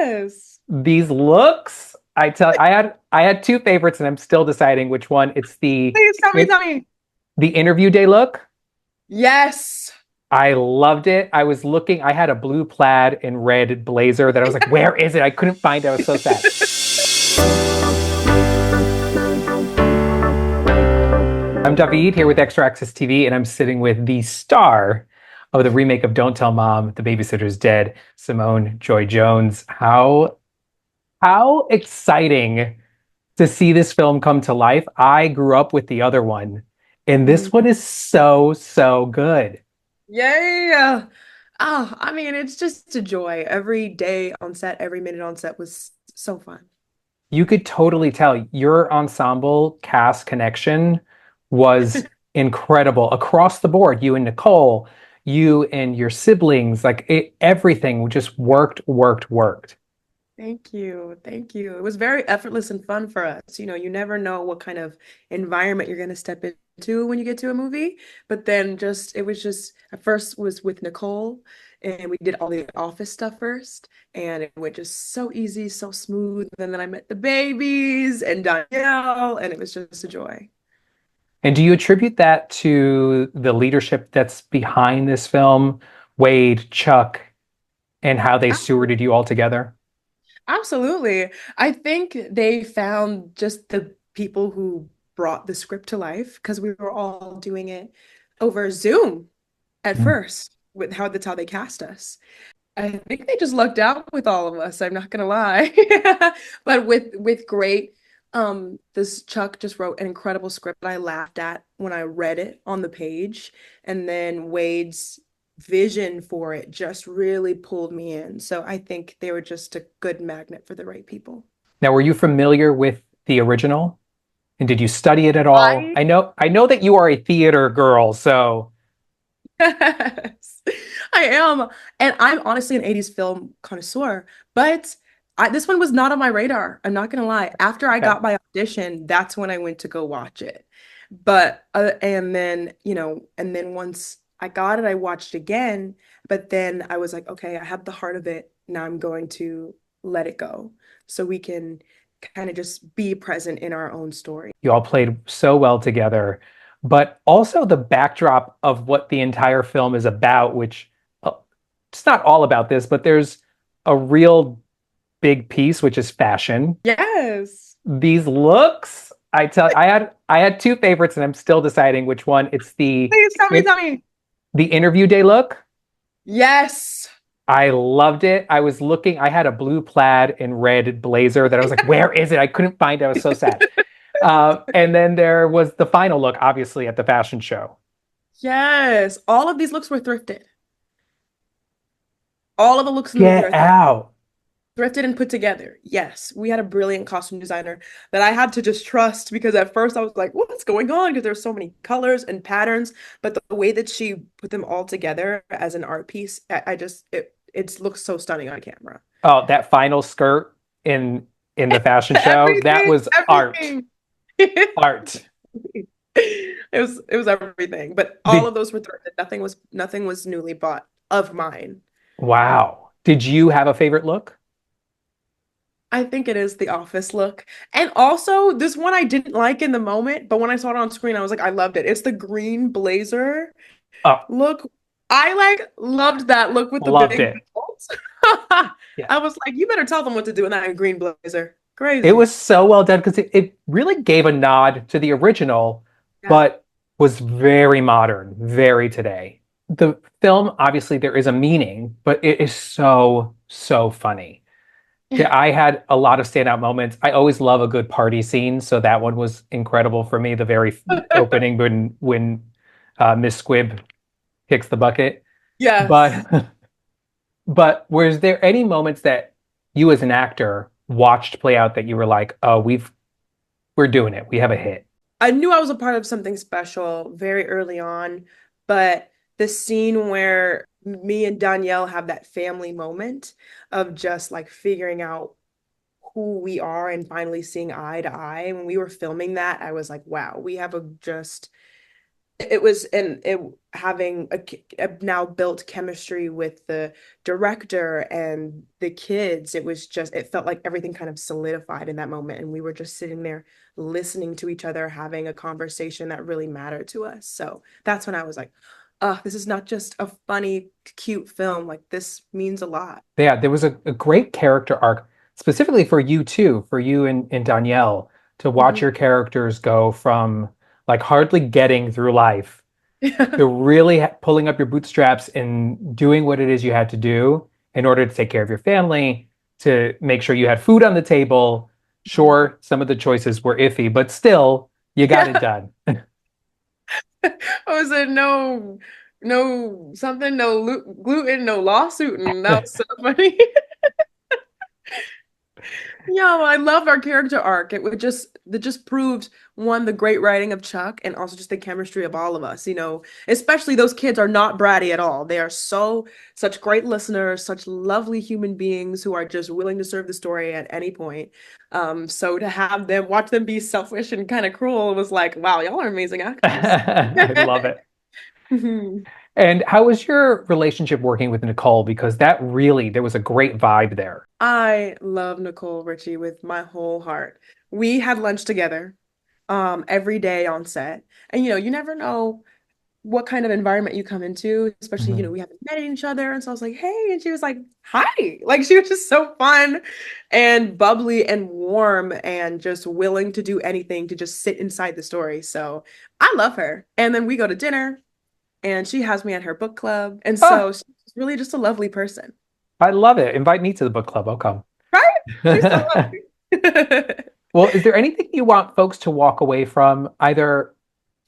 Yes. These looks, I had two favorites and I'm still deciding which one. It's Please tell me, tell me. the interview day look. Yes. I loved it. I was looking, I had a blue plaid and red blazer that I was like, where is it? I couldn't find it. I was so sad. I'm David here with Extra Access TV, and I'm sitting with the star of the remake of Don't Tell Mom, The Babysitter's Dead, Simone Joy Jones. How exciting to see this film come to life. I grew up with the other one, and this Mhm. one is so, so good. Yeah. Oh, I mean, it's just a joy. Every day on set, every minute on set was so fun. You could totally tell your ensemble cast connection was incredible across the board. You and Nicole, you and your siblings, everything just worked. Thank you. Thank you. It was very effortless and fun for us. You never know what kind of environment you're going to step into when you get to a movie. But then it was just, at first was with Nicole, and we did all the office stuff first. And it went just so easy, so smooth. And then I met the babies and Danielle, and it was just a joy. And do you attribute that to the leadership that's behind this film, Wade, Chuck, and how they stewarded you all together? Absolutely. I think they found just the people who brought the script to life because we were all doing it over Zoom at Mm. first with that's how they cast us. I think they just lucked out with all of us, I'm not gonna lie. But with great this Chuck just wrote an incredible script that I laughed at when I read it on the page, and then Wade's vision for it just really pulled me in. So I think they were just a good magnet for the right people. Now, were you familiar with the original? And did you study it at all? I I know that you are a theater girl, so Yes, I am. And I'm honestly an 80s film connoisseur, but this one was not on my radar. I'm not gonna lie. After I okay. got my audition, that's when I went to go watch it. But and then, and then once I got it, I watched again. But then I was like, okay, I have the heart of it. Now I'm going to let it go so we can kind of just be present in our own story. You all played so well together, but also the backdrop of what the entire film is about, which it's not all about this, but there's a real big piece, which is fashion. Yes. These looks, I had two favorites, and I'm still deciding which one. It's Please tell me, tell me. the interview day look. Yes. I loved it. I was looking, I had a blue plaid and red blazer that I was like, where is it? I couldn't find it. I was so sad. And then there was the final look, obviously, at the fashion show. Yes, all of these looks were thrifted. All of the looks in the movie Get are out. thrifted and put together. Yes, we had a brilliant costume designer that I had to just trust because at first I was like, what's going on? Because there's so many colors and patterns, but the way that she put them all together as an art piece, I just it looks so stunning on camera. Oh, that final skirt in the fashion show, that Everything, was art. everything. Art. It was everything, but all Did of those were thrifted. Nothing was newly bought of mine. Wow. Did you have a favorite look? I think it is the office look. And also, this one I didn't like in the moment, but when I saw it on screen, I was like, I loved it. It's the green blazer Oh, look. I loved that look with the loved big it. belts. Yeah. I was like, you better tell them what to do in that green blazer. It Crazy. was so well done because it really gave a nod to the original, Yeah. but was very modern, very today. The film, obviously, there is a meaning, but it is so, so funny. Yeah, I had a lot of standout moments. I always love a good party scene, so that one was incredible for me. The very opening when Miss Squibb kicks the bucket. Yes. But but was there any moments that you as an actor watched play out that you were like, oh, we're doing it. We have a hit. I knew I was a part of something special very early on, but the scene where me and Danielle have that family moment of just like figuring out who we are and finally seeing eye to eye. When we were filming that, I was like, wow, we have a just it was and it having a now built chemistry with the director and the kids. It was just it felt like everything kind of solidified in that moment, and we were just sitting there listening to each other, having a conversation that really mattered to us. So that's when I was like, this is not just a funny cute film, like this means a lot. Yeah, there was a great character arc specifically for you too, for you and Danielle to watch Mhm. your characters go from like hardly getting through life Yeah. to really pulling up your bootstraps and doing what it is you had to do in order to take care of your family, to make sure you had food on the table. Sure, some of the choices were iffy, but still, you got it Yeah. done. I was a no something, no gluten, no lawsuit, and that was so funny. Yeah, well, I loved our character arc. It just proved one, the great writing of Chuck, and also just the chemistry of all of us. Especially those kids are not bratty at all. They are such great listeners, such lovely human beings who are just willing to serve the story at any point. So to have them watch them be selfish and kind of cruel was like, wow, y'all are amazing actors. I love it. Mhm. And how was your relationship working with Nicole? Because that really, there was a great vibe there. I love Nicole Richie with my whole heart. We had lunch together every day on set. And you never know what kind of environment you come into, especially, Mhm. we haven't met each other. And so I was like, hey, and she was like, hi. Like she was just so fun and bubbly and warm and just willing to do anything to just sit inside the story. So I love her. And then we go to dinner and she has me at her book club. And Oh, so she's really just a lovely person. I love it. Invite me to the book club. I'll come. Right? She's so lovely. Well, is there anything you want folks to walk away from, either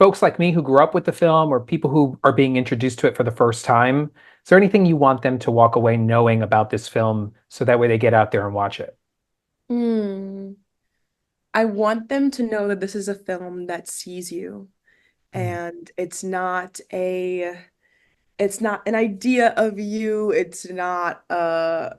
folks like me who grew up with the film or people who are being introduced to it for the first time? Is there anything you want them to walk away knowing about this film so that way they get out there and watch it? Hmm. I want them to know that this is a film that sees you, Mm. and it's not an idea of you. It's not a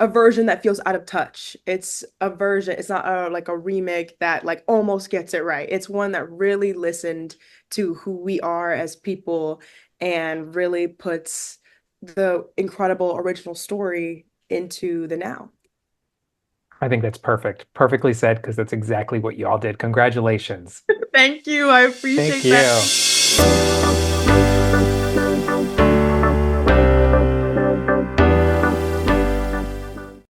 version that feels out of touch. It's not like a remake that like almost gets it right. It's one that really listened to who we are as people and really puts the incredible original story into the now. I think that's perfect. Perfectly said, because that's exactly what you all did. Congratulations. Thank you. I Thank appreciate that. you.